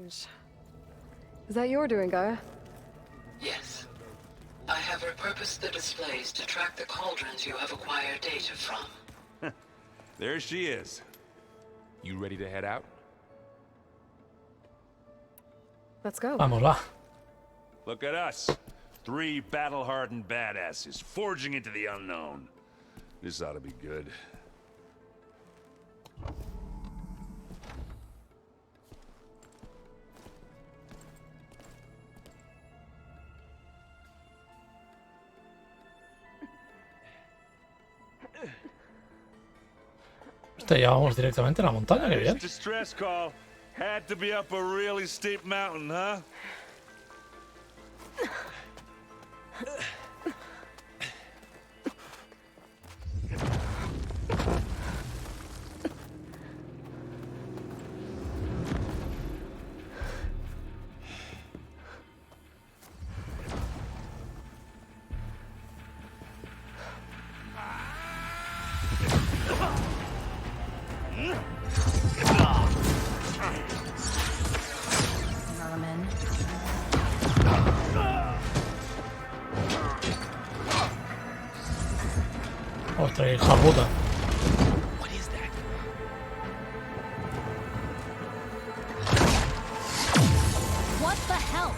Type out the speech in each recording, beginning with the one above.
Strange. Is that your doing, Gaia? Yes. I have repurposed the displays to track the cauldrons you have acquired data from. There she is. You ready to head out? Let's go. Vamos, va. Look at us. 3 battle-hardened badasses forging into the unknown. This ought to be good. Ya vamos directamente a la montaña, qué bien. Distress call. Had to be up a really steep mountain, huh? Ostras, hija puta. What the hell?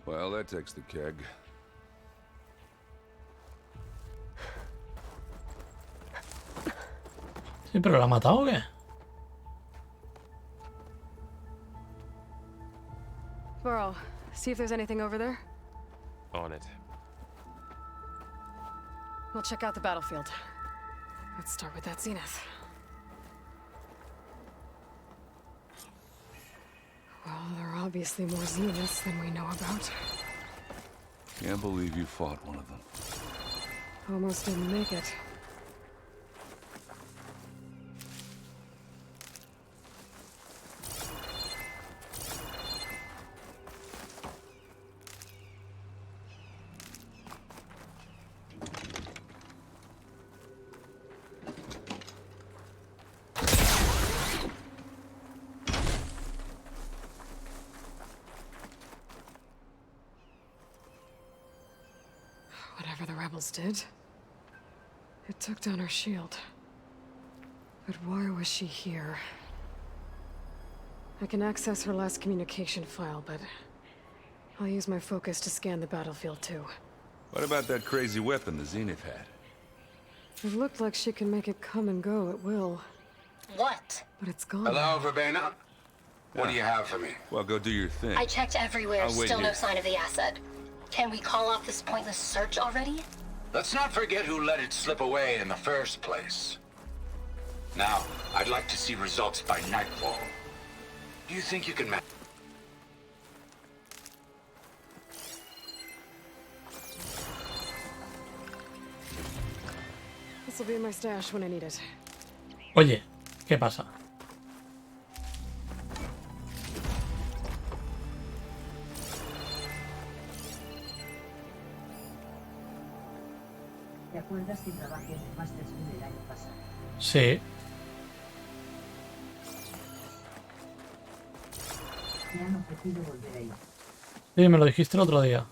Well, that takes the keg. Sí, pero ¿la ha matado o qué? Burl, see if there's anything over there. On it. We'll check out the battlefield. Let's start with that zenith. Well, there are obviously more zeniths than we know about. Can't believe you fought one of them. Almost didn't make it. Whatever the rebels did, it took down her shield. But why was she here? I can access her last communication file, but I'll use my focus to scan the battlefield too. What about that crazy weapon the Zenith had? It looked like she can make it come and go at will, What? but it's gone. Hello, Verbena? What do you have for me? Well, go do your thing. I checked everywhere, I'll wait still no here. sign of the asset. Can we call off this pointless search already? Let's not forget who let it slip away in the first place. Now, I'd like to see results by nightfall. Do you think you can manage? This will be in my stash when I need it. Oye, ¿qué pasa? ¿Te acuerdas que trabajé en el Master School el año pasado? Sí. Me han ofrecido volver a ir. Sí, me lo dijiste el otro día.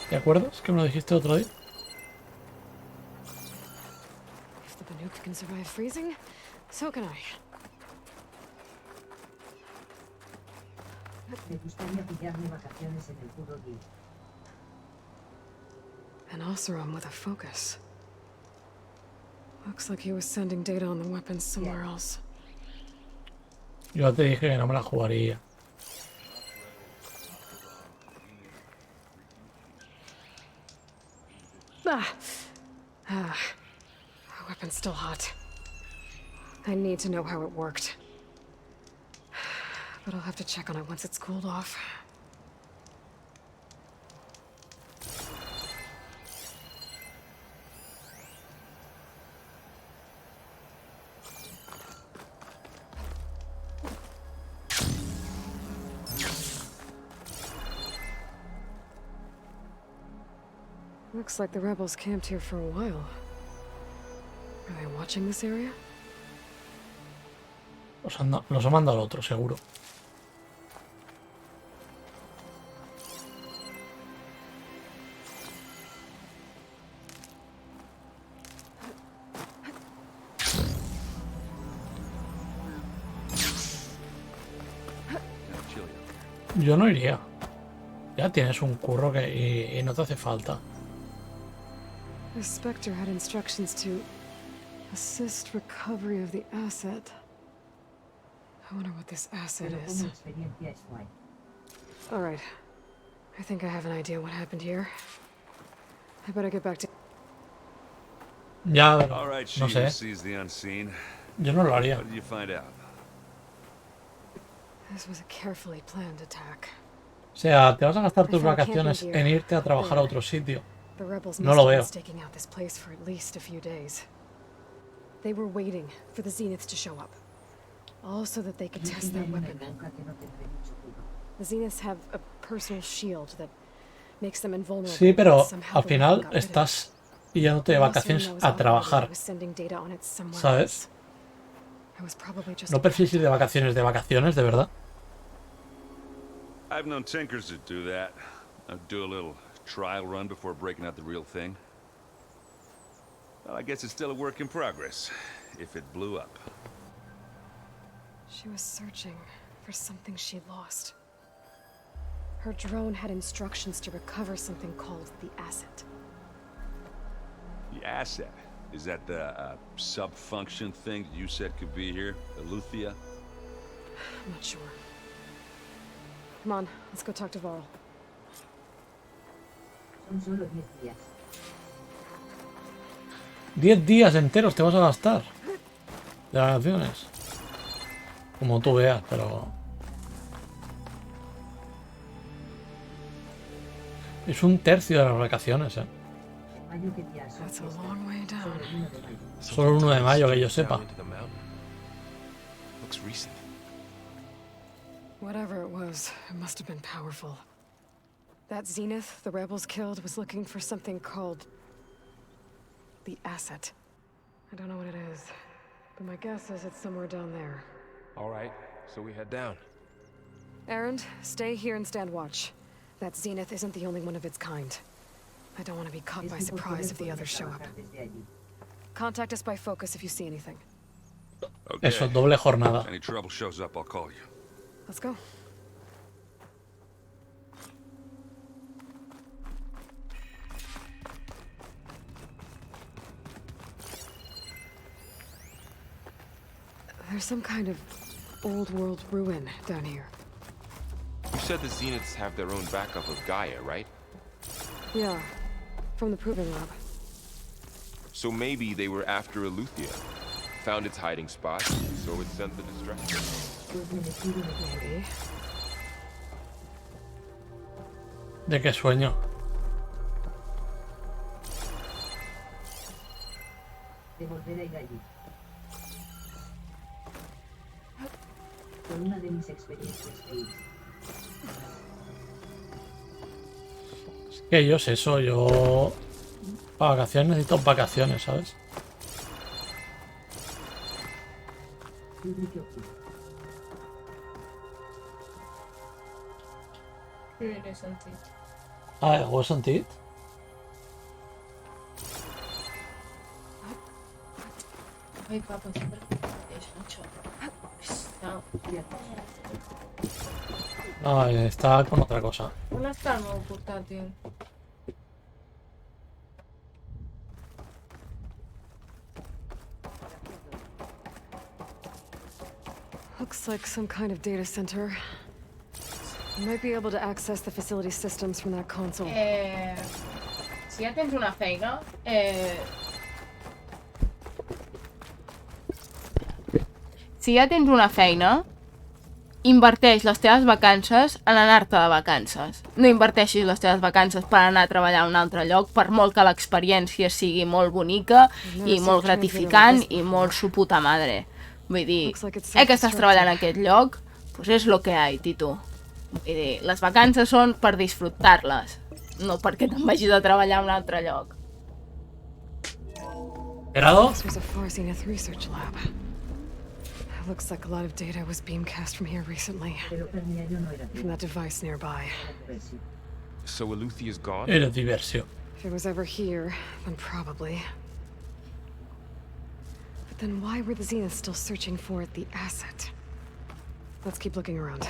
¿Te acuerdas que me lo dijiste el otro día? If the Banuk can survive freezing, so can I. Me gustaría pillarme vacaciones en el puro día. An Oseram with a focus. Looks like he was sending data on the weapons somewhere else. Yo te dije que no me la jugaría. The weapon's still hot. I need to know how it worked. But I'll have to check on it once it's cooled off. Looks like the rebels camped here for a while. Are they watching this area? Los ha mandado al otro, seguro. Yo no iría. Ya tienes un curro y no te hace falta. The Spectre had instructions to assist recovery of the asset. I wonder what this asset Pero is. como experiencia es guay. All right. I think I have an idea what happened here. I better get back to... Ya, All right, she no who sé. sees the unseen. Yo no lo haría. What did you find out? This was a carefully planned attack. O sea, te vas a gastar tus vacaciones en irte a trabajar a otro sitio. The rebels No must lo have been veo. staking out this place for at least a few days. They were waiting for the Zeniths to show up. All so that they could Yo test pillaré their una weapon. época que no tendré mucho cuidado. The Zeniths have a personal shield that makes them invulnerable. Sí, pero Somehow al the final weapon got rid of it. estás yéndote de The Lost vacaciones One knows a already trabajar. I was sending data on it somewhere ¿Sabes? else. I was probably just No prefieres ir de vacaciones, de verdad. I've known tinkers that do that. Do a little trial run before breaking out the real thing. Well, I guess it's still a work in progress, if it blew up. She was searching for something she lost. Her drone had instructions to recover something called the asset. The asset? Is that the sub-function thing that you said could be here? Eleuthia? I'm not sure. Come on, let's go talk to Varl. Son solo 10 días. 10 días enteros te vas a gastar de vacaciones. Como tú veas, pero... Es un tercio de las vacaciones, En mayo que días son That's a fiestas. long way down. Solo el 1 de mayo. Solo el 1 de mayo, que yo sepa. Looks recent. Whatever it was, it must have been powerful. That Zenith the rebels killed was looking for something called... the asset. I don't know what it is, but my guess is it's somewhere down there. All right, so we head down. Erend, stay here and stand watch. That Zenith isn't the only one of its kind. I don't want to be caught by Este por surprise if poder the others show up. trabajar desde allí. Contact us by focus if you see anything. Okay. Eso, doble jornada. If any trouble shows up, I'll call you. Let's go. There's some kind of old world ruin down here. You said the Zeniths have their own backup of Gaia, right? Yeah, from the Proving Lab. So maybe they were after Eleuthia. Found its hiding spot, so it sent the destruction. Pues me decido de que Maybe. ¿De qué sueño? de volver a ir allí. Con una de mis experiencias de ir. Es que yo sé eso, yo... Para vacaciones necesito vacaciones, ¿sabes? Público oculto. Really sentit. Ah, ho he sentit? Ai, papa, sempre és mucho. Está... Ah, está con otra cosa. On està el meu portàtil? Looks like some kind of data center. You might be able to access the facility systems from that console. Si ja tens una feina, inverteix les teves vacances en anar-te de vacances. No inverteixis les teves vacances per anar a treballar a un altre lloc, per molt que l'experiència sigui molt bonica i molt gratificant i molt su puta madre. Vull dir, que estàs treballant en aquest lloc, pues és lo que hay, Tito. Vull dir, les vacances són per disfrutar-les. no perquè te'n vagis a treballar a un altre lloc. ¿Grado? This was a far zenith research lab. It looks like a lot of data was beamcast from here recently. Pero Perniario no era From that device nearby. versión. So Eluthia's gone? Era diversión. If it was ever here, then probably. But then why were the Zeniths still searching for the asset? Let's keep looking around.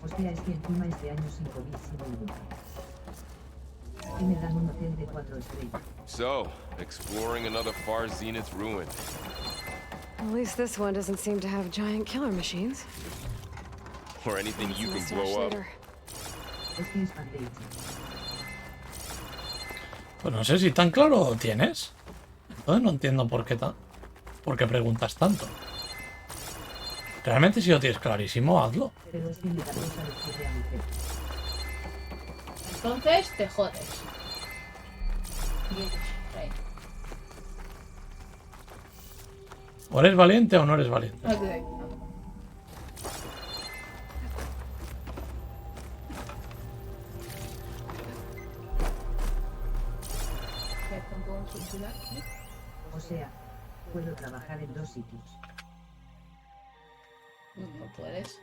Hostia, es que encima este año 5 bits y muy bueno. Y me dan un hotel de 4 estrellas. So, exploring another far zenith ruin. At least this one doesn't seem to have giant killer machines. Or anything you can Mustache blow up. later. Es que es fan de hecho. Pues no sé si tan claro lo tienes. Entonces no entiendo por qué preguntas tanto. Realmente si lo tienes clarísimo, hazlo. Pero es que me da cosa decirle a mi jefe. Entonces te jodes. Ahí. O eres valiente o no eres valiente. Exacte. O sea, puedo trabajar en 2 sitios. No puedes.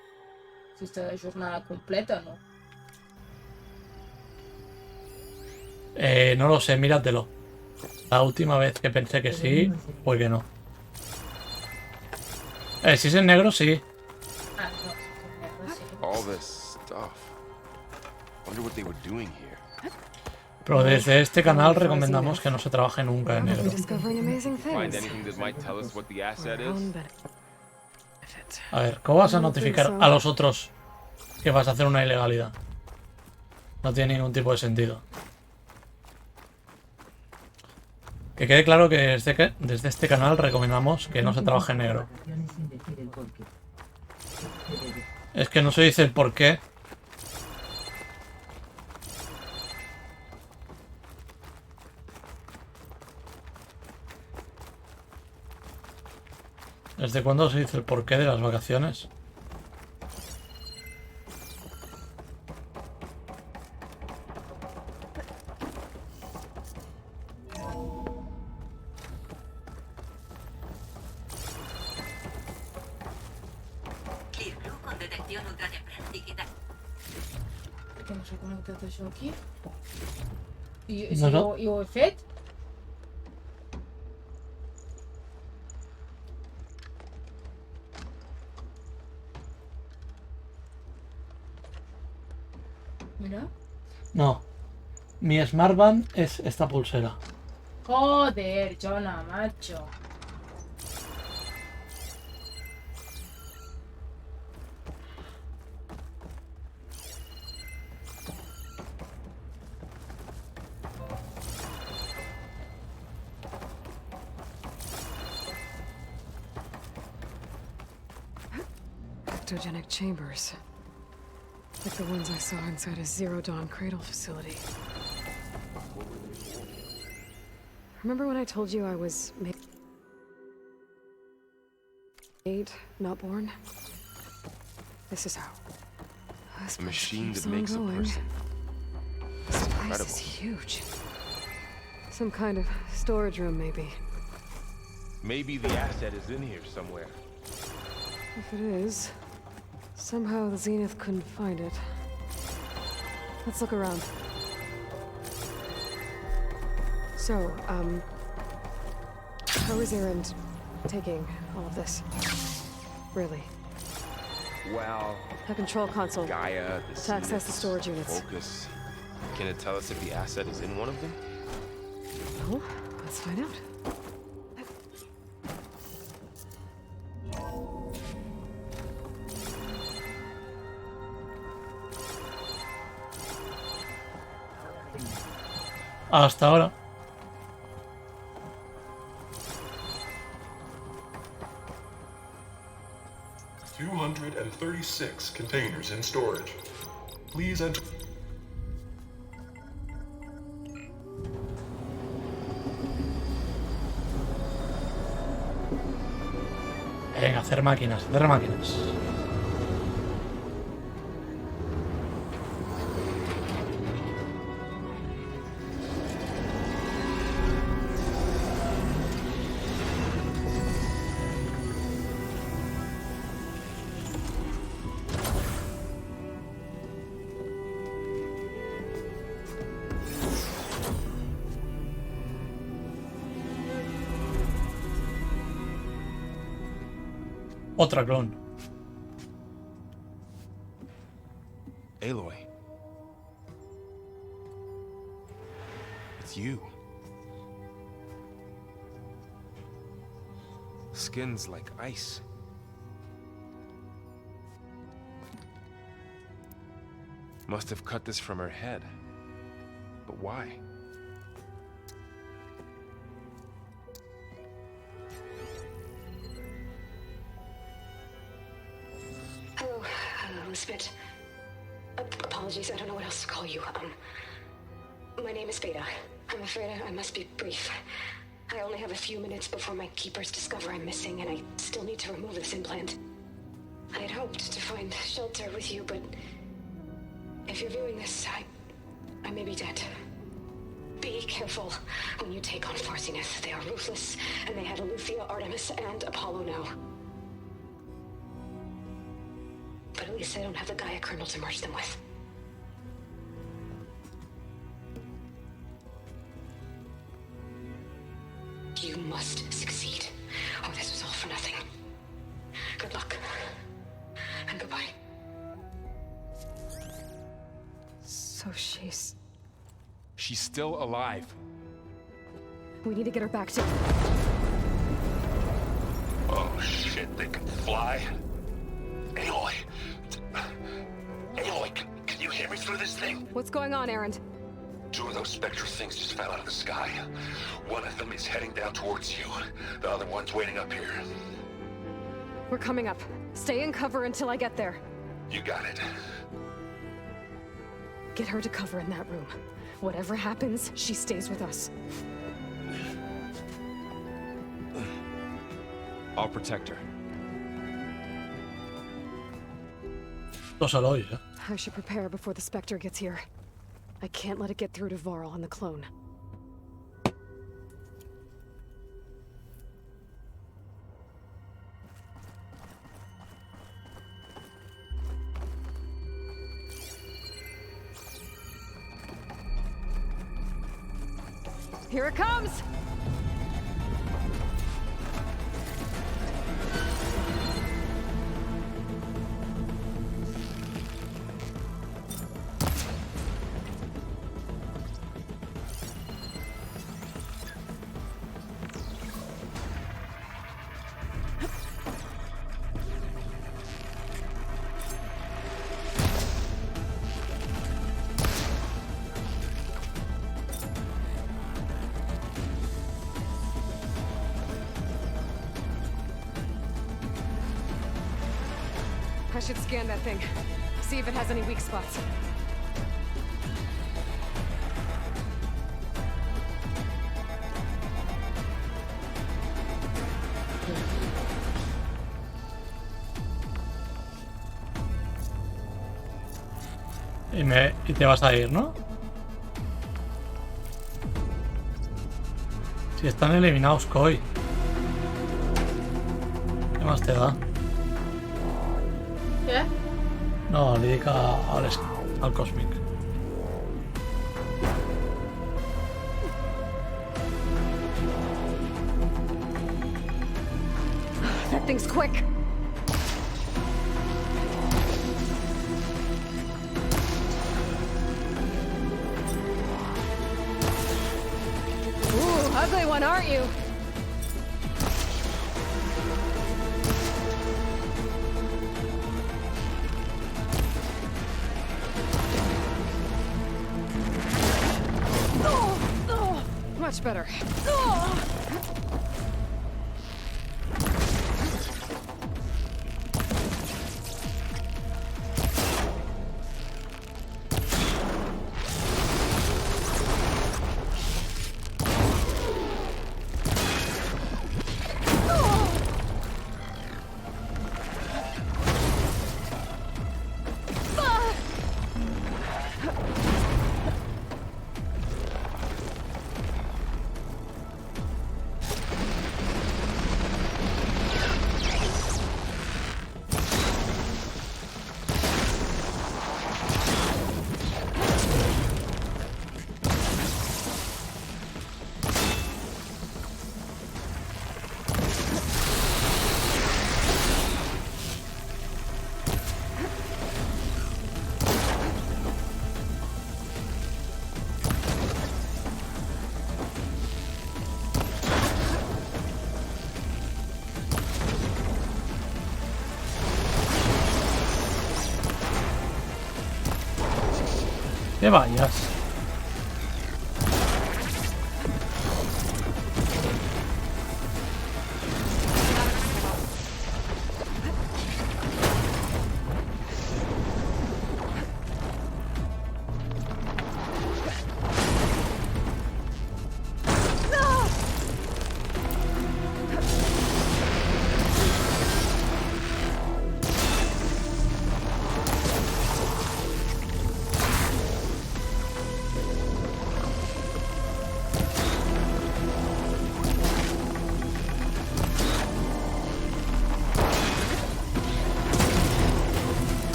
Si está de jornada completa, no. No lo sé, míratelo. La última vez que pensé que sí, fue que no. Si es en negro, sí. Ah, no. Sí. All this stuff. Wonder what they were doing here. Pero desde este canal recomendamos que no se trabaje nunca en negro. We're discovering amazing Find things. anything that might tell us what the For asset our own is? benefit. A ver, ¿cómo vas a notificar a los otros que vas a hacer una ilegalidad? No tiene ningún tipo de sentido. Que quede claro que desde este canal recomendamos que no se trabaje en negro. Vacaciones sin decir el porqué. Es que no se dice el por qué. ¿Desde cuándo se dice el porqué de las vacaciones? con detección ultratemprana digital. Que no s'ha connectat això aquí? I, No, no. I ho he fet? Mira. No. Mi smartband es esta pulsera. Joder, Jonah, macho. Cryptogenic chambers. Like the ones I saw inside a Zero Dawn cradle facility. Remember when I told you I was made, not born? This is how. This A machine keeps that on makes a going. person. This place Incredible. is huge. Some kind of storage room, maybe. Maybe the asset is in here somewhere. If it is, somehow the Zenith couldn't find it. Let's look around. So, how is Erend taking all of this? Really? Well, A control console. Gaia, the To access the Zeniths, storage units. Focus. Can it tell us if the asset is in one of them? Oh, let's find out. Hasta ahora. $236 containers in storage. Please enter. Venga, hacer máquinas, hacer máquinas. Otra clon. Aloy. It's you. Skin's like ice. Must have cut this from her head. But why? Hello, Elizabeth. Apologies, I don't know what else to call you. My name is Beta. I'm afraid I must be brief. I only have a few minutes before my keepers discover I'm missing, and I still need to remove this implant. I had hoped to find shelter with you, but if you're viewing this, I may be dead. Be careful when you take on Far Zenith. They are ruthless, and they have Aletheia, Artemis, and Apollo now. But at least I don't have the Gaia kernel to merge them with. You must succeed, or this was all for nothing. Good luck. And goodbye. So she's still alive. We need to get her back to... Oh shit, they can fly? Aloy! Aloy, can you hear me through this thing? What's going on, Erend? 2 of those spectral things just fell out of the sky. One of them is heading down towards you. The other one's waiting up here. We're coming up. Stay in cover until I get there. You got it. Get her to cover in that room. Whatever happens, she stays with us. I'll protect her. Los Aloy, ¿eh? I should prepare before the Spectre gets here. I can't let it get through to Varl and the clone. Here it comes! I should scan that thing. See if it has any weak spots. Y te vas a ir, ¿no? Si están eliminados, Koi. ¿Qué más te da? ¿Qué? No, le dedica al Cosmic. That thing's quick. Ooh, ugly one, aren't you? Much better. te vayas.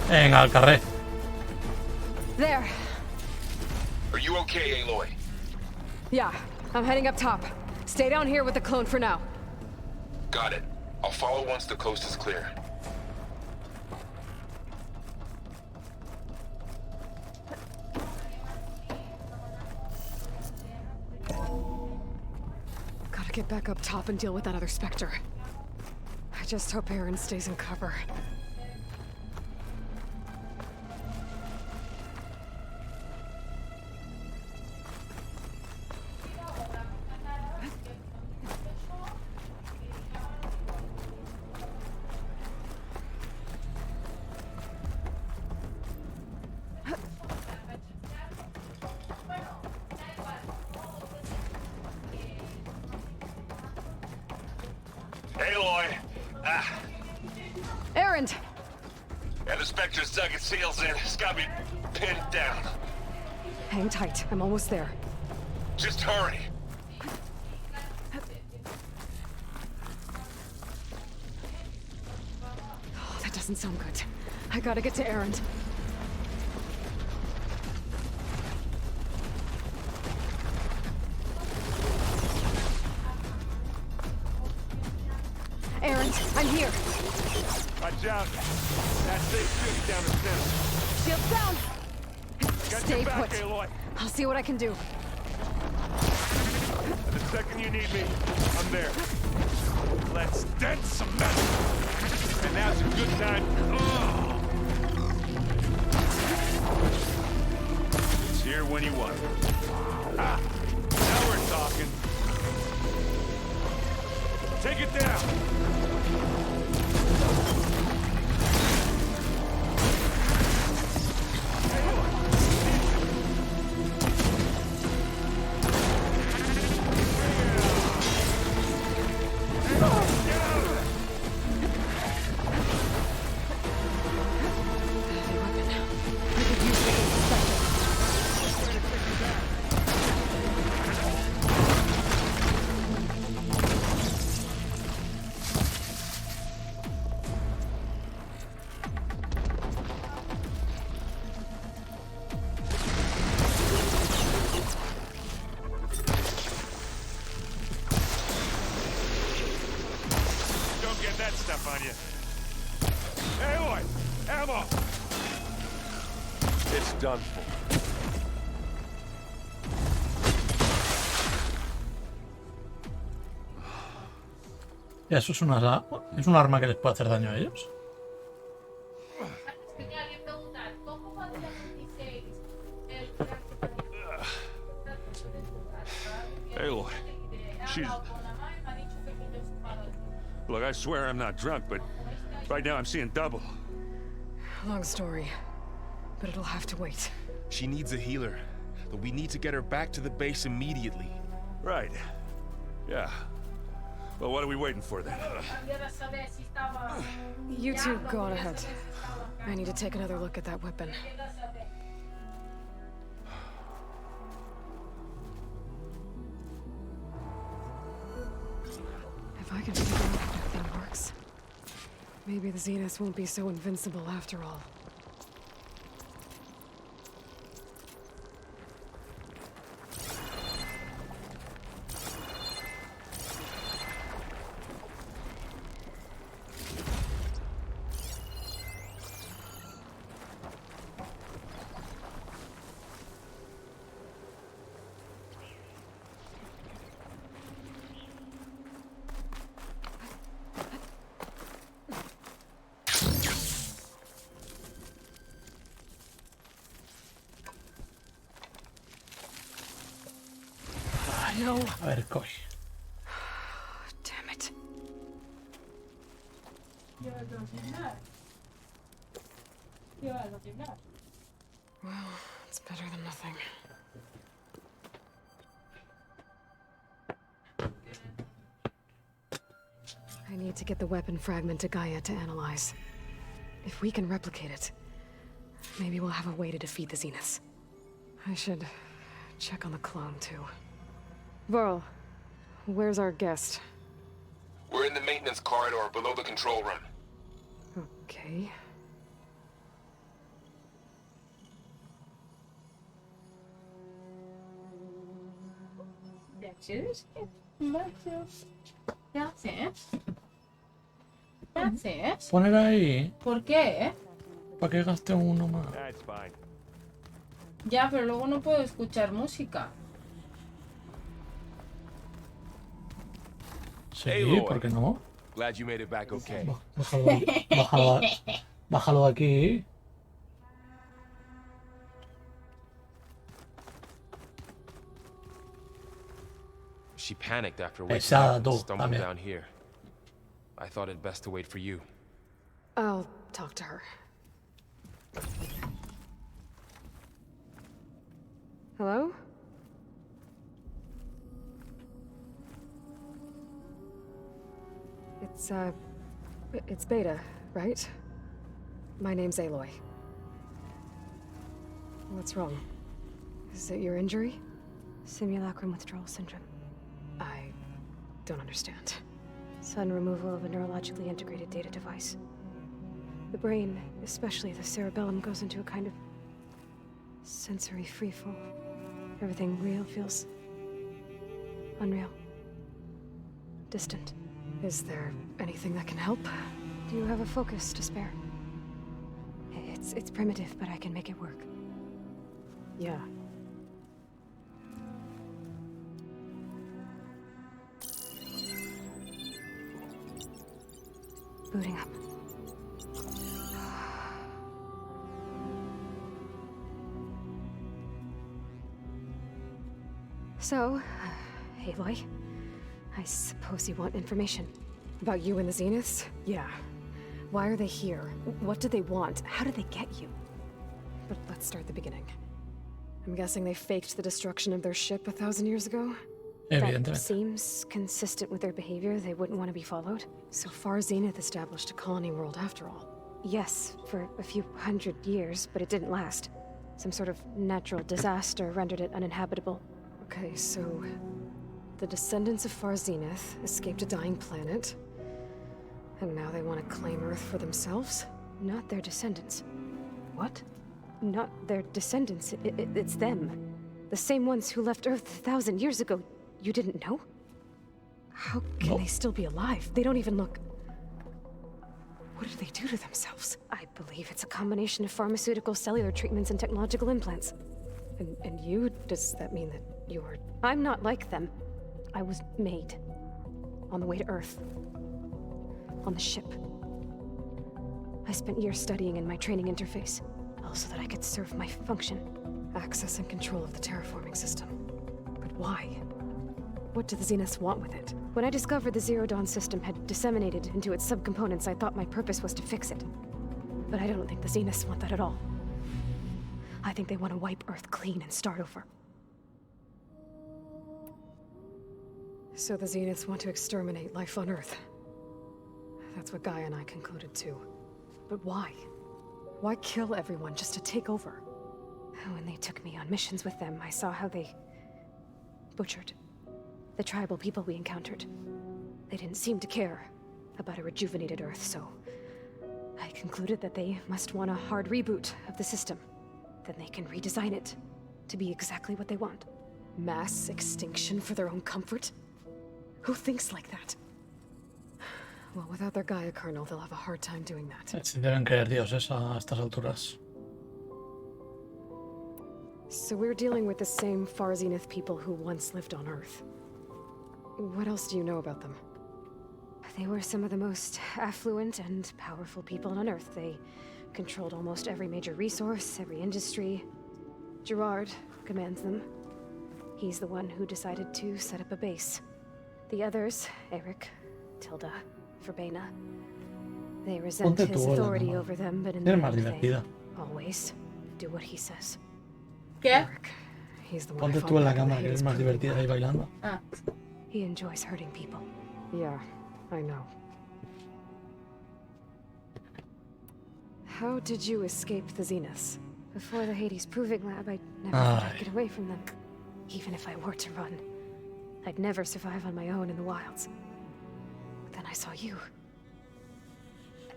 Venga, al carré. There. Are you okay, Aloy? Yeah, I'm heading up top. Stay down here with the clone for now. Got it. I'll follow once the coast is clear. Gotta get back up top and deal with that other Spectre. I just hope Aaron stays in cover. Aloy! Aaron! Yeah, the Spectre's dug its heels in. It's got me pinned down. Hang tight, I'm almost there. Just hurry. Oh, that doesn't sound good. I gotta get to Aaron. Aaron, I'm here. Watch out. That safe ship's down the center. Shields down. Got Stay your back, put. Aloy. I'll see what I can do. The second you need me, I'm there. Let's dent some metal. And now's a good time. Oh. It's here when you want it. Ah, now we're talking. Take it down. That stuff on you. Aloy! Ammo! It's done for. Ya, eso es un arma que les puede hacer daño a ellos. Aloy, she's... Look, I swear I'm not drunk, but right now I'm seeing double. Long story, but it'll have to wait. She needs a healer, but we need to get her back to the base immediately. Right. Yeah. Well, what are we waiting for then? You two go on ahead. I need to take another look at that weapon. If I can figure out how that thing works, maybe the Zenith won't be so invincible after all. No. A ver, coge. Damn it. Well, it's better than nothing. I need to get the weapon fragment to Gaia to analyze. If we can replicate it, maybe we'll have a way to defeat the Zeniths. I should check on the clone, too. Varl, where's our guest? We're in the maintenance corridor below the control room. Okay. Poner ahí. ¿Por qué? Para que gaste uno más. Ya, pero luego no puedo escuchar música. Sí, ¿por qué no? Glad you made it back okay. Bájalo de aquí. She panicked after waking Pesada up tú, and stumbled también. down here. I thought it best to wait for you. I'll talk to her. Hello? It's Beta, right? My name's Aloy. What's wrong? Is it your injury? Simulacrum withdrawal syndrome. I don't understand. Sudden removal of a neurologically integrated data device. The brain, especially the cerebellum, goes into a kind of sensory freefall. Everything real feels unreal. Distant. Is there anything that can help? Do you have a focus to spare? It's primitive, but I can make it work. Yeah. Booting up. So, Aloy, I suppose you want information. About you and the Zeniths? Yeah. Why are they here? What do they want? How did they get you? But let's start at the beginning. I'm guessing they faked the destruction of their ship 1,000 years ago? That seems consistent with their behavior. They wouldn't want to be followed. So far, Zenith established a colony world after all. Yes, for a few hundred years, but it didn't last. Some sort of natural disaster rendered it uninhabitable. Okay, so the descendants of Far Zenith escaped a dying planet, and now they want to claim Earth for themselves? Not their descendants. What? Not their descendants. It's them. The same ones who left Earth 1,000 years ago. You didn't know? How can they still be alive? They don't even look... What did they do to themselves? I believe it's a combination of pharmaceutical, cellular treatments, and technological implants. And you? Does that mean that you're... I'm not like them. I was made. On the way to Earth. On the ship. I spent years studying in my training interface. All so that I could serve my function. Access and control of the terraforming system. But why? What do the Zeniths want with it? When I discovered the Zero Dawn system had disseminated into its subcomponents, I thought my purpose was to fix it. But I don't think the Zeniths want that at all. I think they want to wipe Earth clean and start over. So the Zeniths want to exterminate life on Earth. That's what Gaia and I concluded too. But why? Why kill everyone just to take over? When they took me on missions with them, I saw how they butchered the tribal people we encountered. They didn't seem to care about a rejuvenated Earth, so I concluded that they must want a hard reboot of the system. Then they can redesign it to be exactly what they want. Mass extinction for their own comfort? Who thinks like that? Well, without their Gaia kernel, they'll have a hard time doing that. Si deben creer dioses a estas alturas. So we're dealing with the same Far Zenith people who once lived on Earth. What else do you know about them? They were some of the most affluent and powerful people on Earth. They controlled almost every major resource, every industry. Gerard commands them. He's the one who decided to set up a base. The others, Eric, Tilda, Verbena, they resent his authority over them, but in the end they always do what he says. ¿Qué? Ponte tú en la cámara, que eres más divertida ahí bailando. Ah. He enjoys hurting people. Yeah, I know. How did you escape the Zeniths? Before the Hades Proving Lab, I never thought I'd get away from them. Even if I were to run, I'd never survive on my own in the wilds. But then I saw you.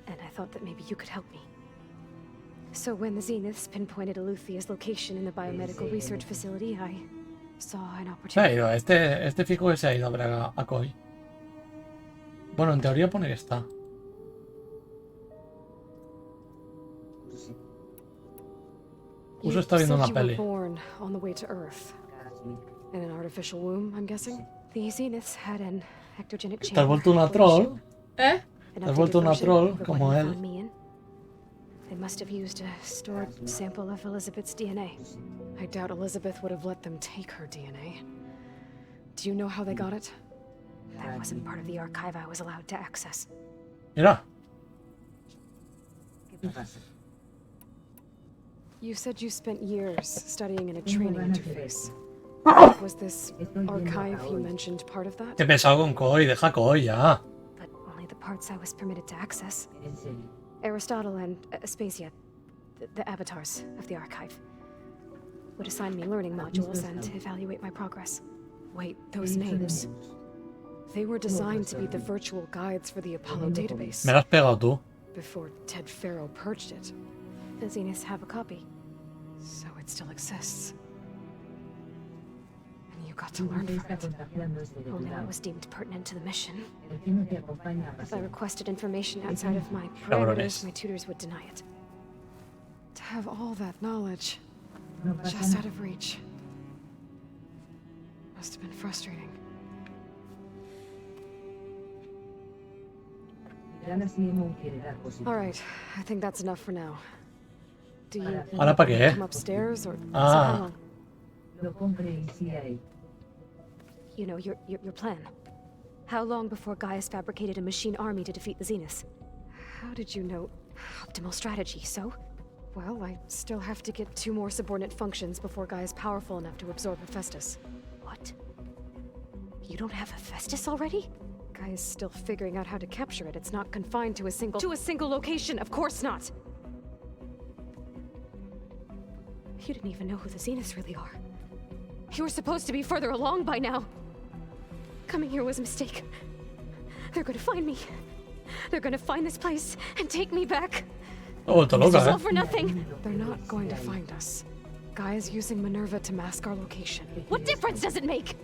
And I thought that maybe you could help me. So when the Zeniths pinpointed Aluthia's location in the biomedical research facility, I saw an opportunity. Se ha ido, este fijo que se ha ido a ver a Koi. Bueno, en teoría pone que está. Justo está viendo una peli. Born on the way to Earth. In an artificial womb, I'm guessing. The Zeniths had an ectogenic Te has vuelto una troll. Te has vuelto una troll como él. They must have used a stored sample of Elizabeth's DNA. I doubt Elizabeth would have let them take her DNA. Do you know how they got it? That wasn't part of the archive I was allowed to access. Mira. You said you spent years studying in a training interface. Was this archive you mentioned part of that? Qué pesado con Koi, deja Koi ya. But only the parts I was permitted to access. Aristotle and Aspasia, the avatars of the archive, would assign me learning modules and evaluate my progress. Wait, those names. They were designed to be the virtual guides for the Apollo database. Me lo has pegado tú. Before Ted Faro purged it. The Zeniths have a copy. So it still exists. And you got to learn from it. Only what was deemed pertinent to the mission. If I requested information outside of my parameters, my tutors would deny it. To have all that knowledge, just out of reach. Must have been frustrating. All right, I think that's enough for now. Do you ¿Ahora para qué? come upstairs or Ah. You know, your plan. How long before Gaius fabricated a machine army to defeat the Zeniths? How did you know? Optimal strategy, so? Well, I still have to get 2 more subordinate functions before Guy is powerful enough to absorb Hephaestus. What? You don't have Hephaestus already? Guy is still figuring out how to capture it. It's not confined to a single location. Of course not. You didn't even know who the Zeniths really are. You were supposed to be further along by now. Coming here was a mistake. They're gonna find me. They're gonna find this place and take me back. Oh, te loca, It's all for nothing. They're not going to find us. Guy is using Minerva to mask our location. What difference does it make?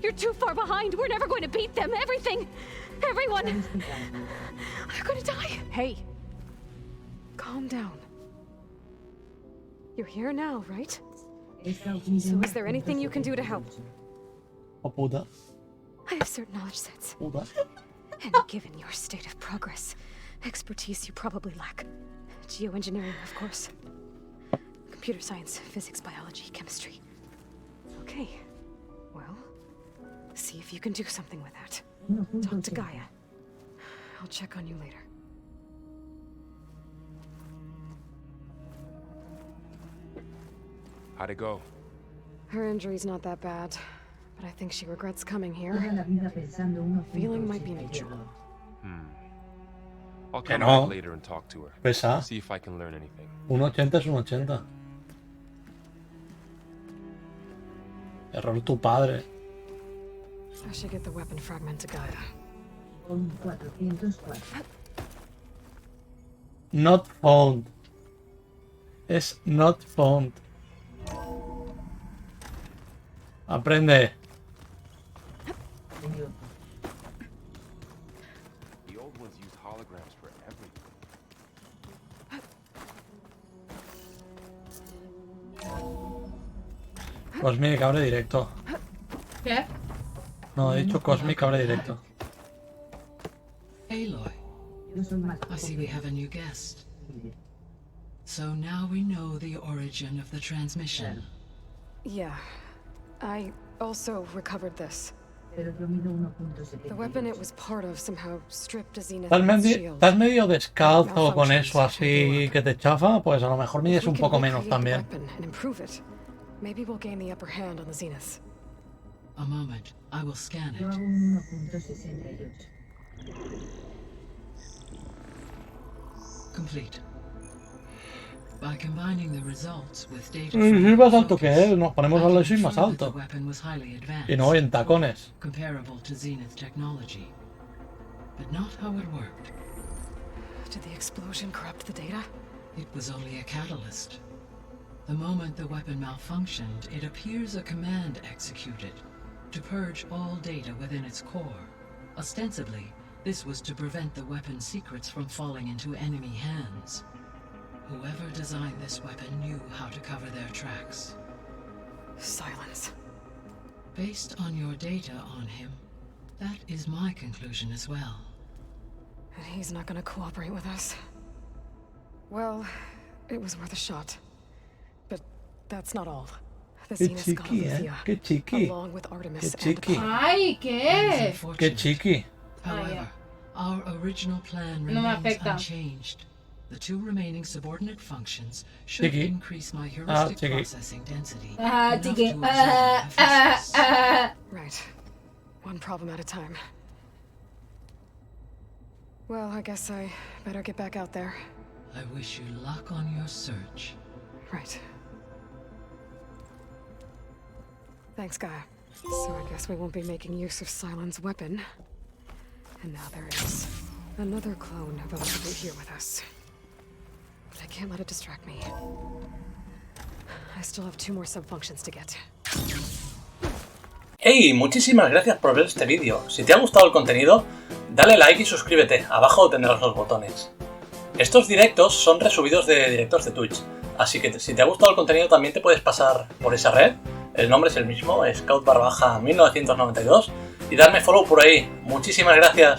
You're too far behind. We're never going to beat them. Everything. Everyone. They're gonna die. Hey. Calm down. You're here now, right? So is there anything you can do to help? Oh, puta. I have certain knowledge sets. Puta. And given your state of progress, expertise you probably lack. Geoengineering, of course. Computer science, physics, biology, chemistry. Okay. Well, see if you can do something with that. Talk to Gaia. I'll check on you later. How'd it go? Her injury's not that bad, but I think she regrets coming here. Feeling might be mutual. I'll come back later and talk to her. Pesa. See if I can learn anything. 1.80 es 1.80. Error tu padre. I should get the weapon fragment to Gaia. Not found. Es not found. Aprende. The old ones use holograms for everything. Cosmic, abre directo. ¿Qué? No, he dicho Cosmic, abre directo. Aloy, I see we have a new guest. So now we know the origin of the transmission. Yeah. I also recovered this. Pero yo mido 1.78. The weapon it was part of somehow stripped a Zenith ¿Estás medio descalzo con eso así que te chafa? Pues a lo mejor mides un poco menos también. Maybe we'll gain the upper hand on the Zenith. A moment, I will scan Yo it. hago un 1.68. Complete. By combining the results with data Sí, más alto que él, nos ponemos al lado más alto. the weapon was highly advanced, Y no en tacones. comparable to Zenith technology. But not how it worked. Did the explosion corrupt the data? It was only a catalyst. The moment the weapon malfunctioned, it appears a command executed to purge all data within its core. Ostensibly, this was to prevent the weapon's secrets from falling into enemy hands. Whoever designed this weapon knew how to cover their tracks. Silence. Based on your data on him, that is my conclusion as well. And he's not gonna cooperate with us. Well, it was worth a shot. But that's not all. The Zenith got Lufia, along with Artemis and the Ay, ¿qué? Qué chiqui. However, our original plan No me remains afecta. unchanged. The two remaining subordinate functions should Chiqui. increase my heuristic chiqui. processing density. Ah, enough chiqui. to absorb my physics. Right. One problem at a time. Well, I guess I better get back out there. I wish you luck on your search. Right. Thanks, Gaia. So I guess we won't be making use of Silent's weapon. And now there is another clone relatively here with us. But I can't let it distract me. I still have 2 more subfunctions to get. Hey, muchísimas gracias por ver este vídeo. Si te ha gustado el contenido, dale like y suscríbete. Abajo tendrás los botones. Estos directos son resubidos de directos de Twitch, así que si te ha gustado el contenido también te puedes pasar por esa red. El nombre es el mismo, Scout_1992, y darme follow por ahí. Muchísimas gracias.